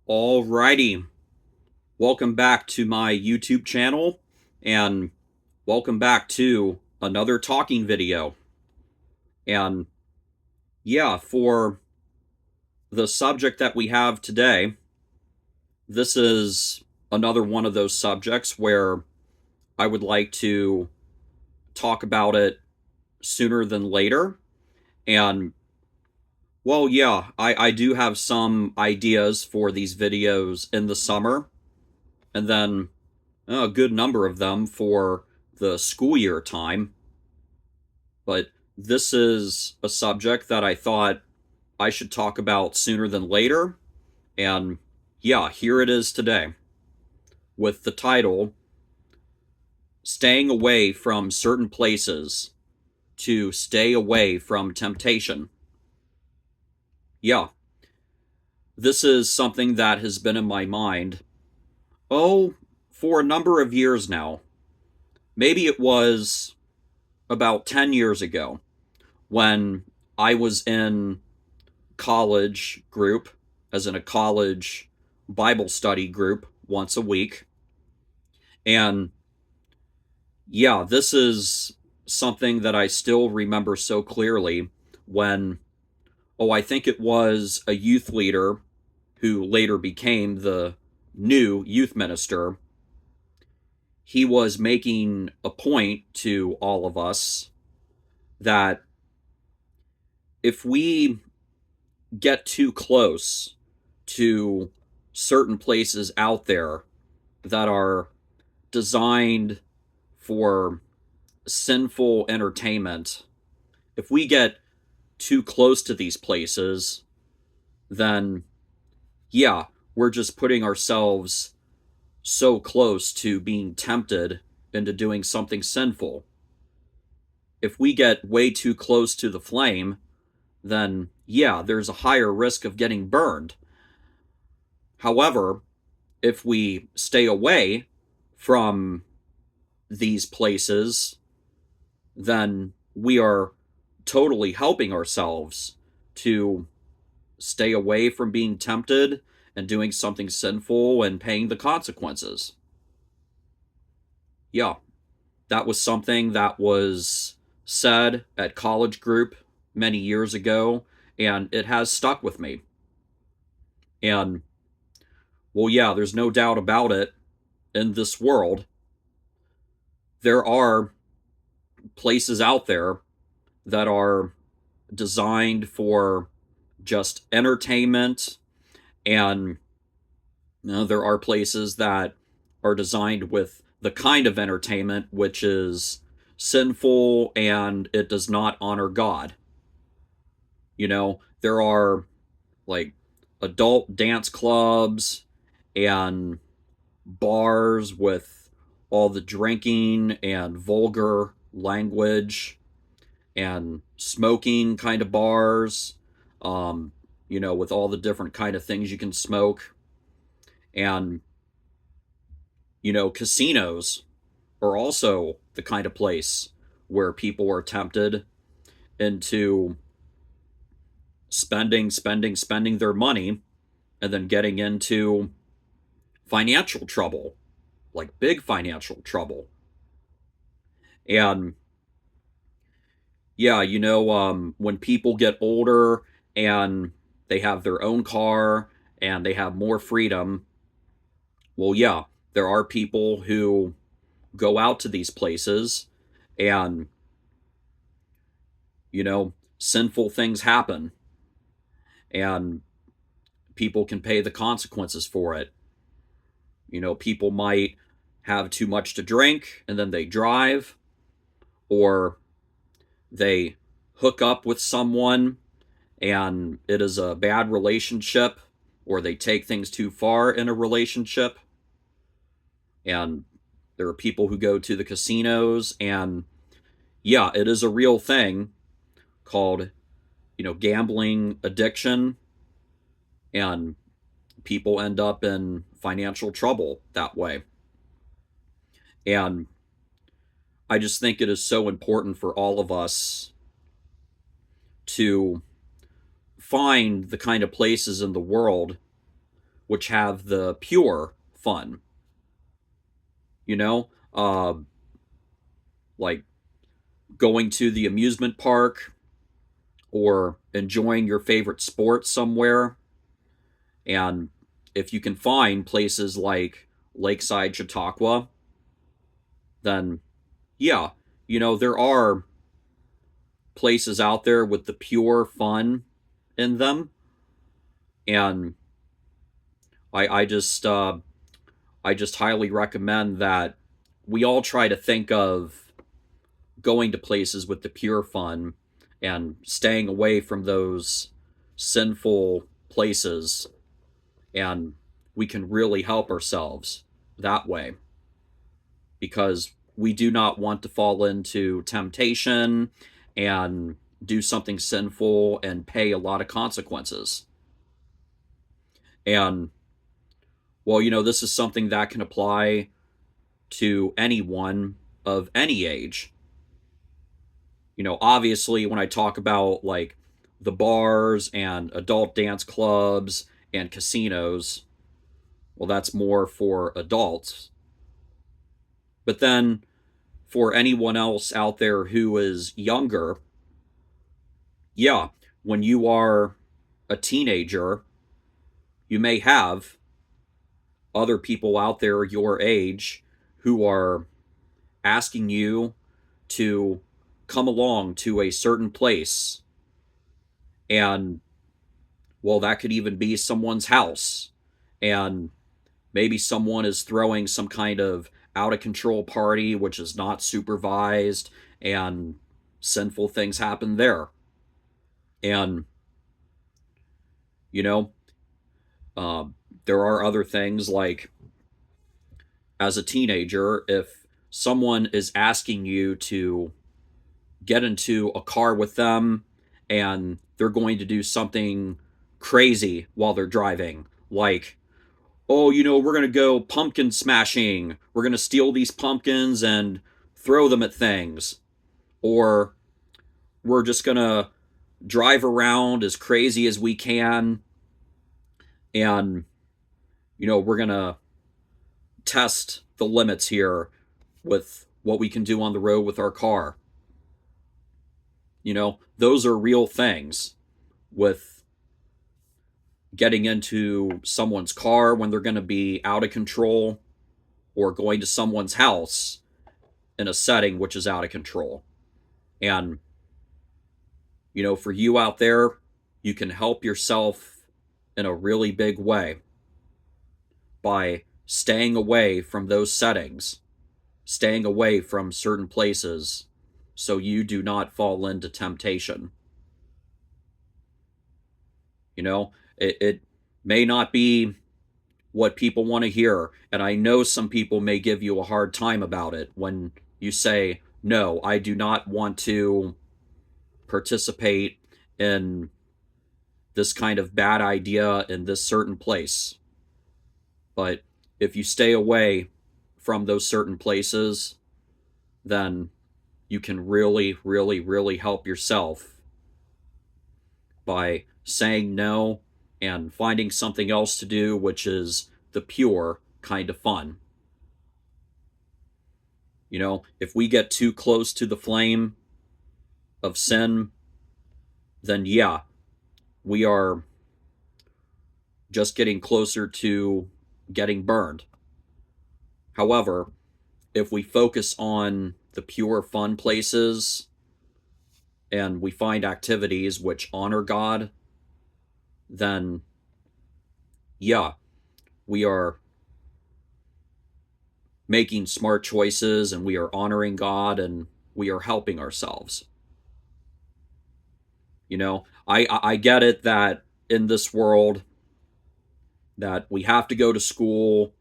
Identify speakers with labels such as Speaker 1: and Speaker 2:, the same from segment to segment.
Speaker 1: Alrighty, welcome back to my YouTube channel, and welcome back to another talking video. And yeah, for the subject that we have today, this is another one of those subjects where I would like to talk about it sooner than later. And well, yeah, I do have some ideas for these videos in the summer, and then a good number of them for the school year time. But this is a subject that I thought I should talk about sooner than later. And yeah, here it is today with the title Staying Away from Certain Places to Stay Away from Temptation. Yeah, this is something that has been in my mind, for a number of years now. Maybe it was about 10 years ago when I was in college group, as in a college Bible study group once a week. And yeah, this is something that I still remember so clearly when, I think it was a youth leader who later became the new youth minister. He was making a point to all of us that if we get too close to certain places out there that are designed for sinful entertainment, if we get too close to these places, then yeah, we're just putting ourselves so close to being tempted into doing something sinful. If we get way too close to the flame, then yeah, there's a higher risk of getting burned. However, if we stay away from these places, then we are totally helping ourselves to stay away from being tempted and doing something sinful and paying the consequences. Yeah, that was something that was said at college group many years ago, and it has stuck with me. And well, yeah, there's no doubt about it. In this world, there are places out there that are designed for just entertainment, and there are places that are designed with the kind of entertainment which is sinful and it does not honor God. There are like adult dance clubs and bars with all the drinking and vulgar language, and smoking kind of bars, with all the different kind of things you can smoke. And, casinos are also the kind of place where people are tempted into spending their money and then getting into financial trouble, like big financial trouble. And yeah, when people get older and they have their own car and they have more freedom, well, yeah, there are people who go out to these places and, sinful things happen and people can pay the consequences for it. People might have too much to drink and then they drive, or they hook up with someone and it is a bad relationship, or they take things too far in a relationship. And there are people who go to the casinos, and yeah, it is a real thing called, gambling addiction, and people end up in financial trouble that way. And I just think it is so important for all of us to find the kind of places in the world which have the pure fun, you know, like going to the amusement park or enjoying your favorite sport somewhere. And if you can find places like Lakeside, Chautauqua, then yeah, there are places out there with the pure fun in them. And I, I just uh, I just highly recommend that we all try to think of going to places with the pure fun and staying away from those sinful places, and we can really help ourselves that way, because we do not want to fall into temptation and do something sinful and pay a lot of consequences. And well, this is something that can apply to anyone of any age. Obviously, when I talk about like the bars and adult dance clubs and casinos, well, that's more for adults. But then for anyone else out there who is younger, yeah, when you are a teenager, you may have other people out there your age who are asking you to come along to a certain place. And well, that could even be someone's house. And maybe someone is throwing some kind of out of control party, which is not supervised, and sinful things happen there. And, you know, uh, there are other things like as a teenager, if someone is asking you to get into a car with them and they're going to do something crazy while they're driving, like, oh, we're going to go pumpkin smashing. We're going to steal these pumpkins and throw them at things. Or we're just going to drive around as crazy as we can. And, we're going to test the limits here with what we can do on the road with our car. Those are real things with getting into someone's car when they're going to be out of control, or going to someone's house in a setting which is out of control. And, for you out there, you can help yourself in a really big way by staying away from those settings, staying away from certain places, so you do not fall into temptation. It may not be what people want to hear, and I know some people may give you a hard time about it when you say, no, I do not want to participate in this kind of bad idea in this certain place. But if you stay away from those certain places, then you can really, really, really help yourself by saying no and finding something else to do, which is the pure kind of fun. If we get too close to the flame of sin, then yeah, we are just getting closer to getting burned. However, if we focus on the pure fun places and we find activities which honor God, then yeah, we are making smart choices and we are honoring God and we are helping ourselves. I get it that in this world that we have to go to school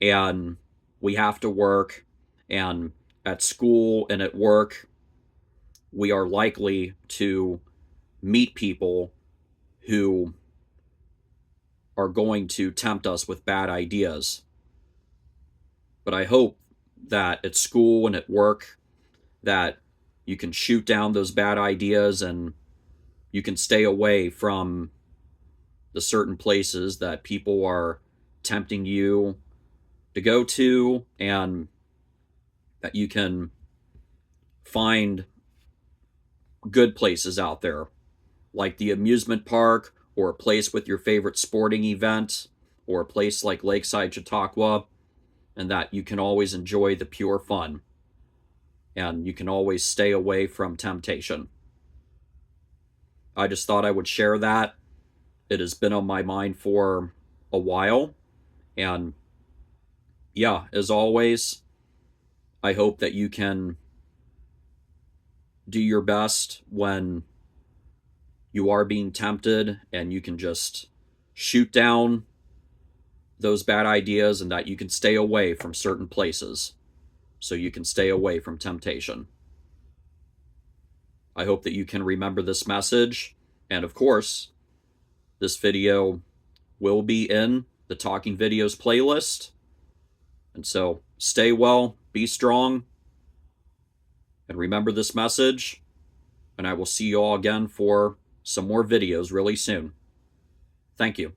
Speaker 1: and we have to work, and at school and at work we are likely to meet people who are going to tempt us with bad ideas. But I hope that at school and at work that you can shoot down those bad ideas and you can stay away from the certain places that people are tempting you to go to, and that you can find good places out there, like the amusement park, or a place with your favorite sporting event, or a place like Lakeside, Chautauqua, and that you can always enjoy the pure fun, and you can always stay away from temptation. I just thought I would share that. It has been on my mind for a while, and yeah, as always, I hope that you can do your best when you are being tempted, and you can just shoot down those bad ideas, and that you can stay away from certain places so you can stay away from temptation. I hope that you can remember this message, and of course, this video will be in the Talking Videos playlist. And so stay well, be strong, and remember this message, and I will see you all again for some more videos really soon. Thank you.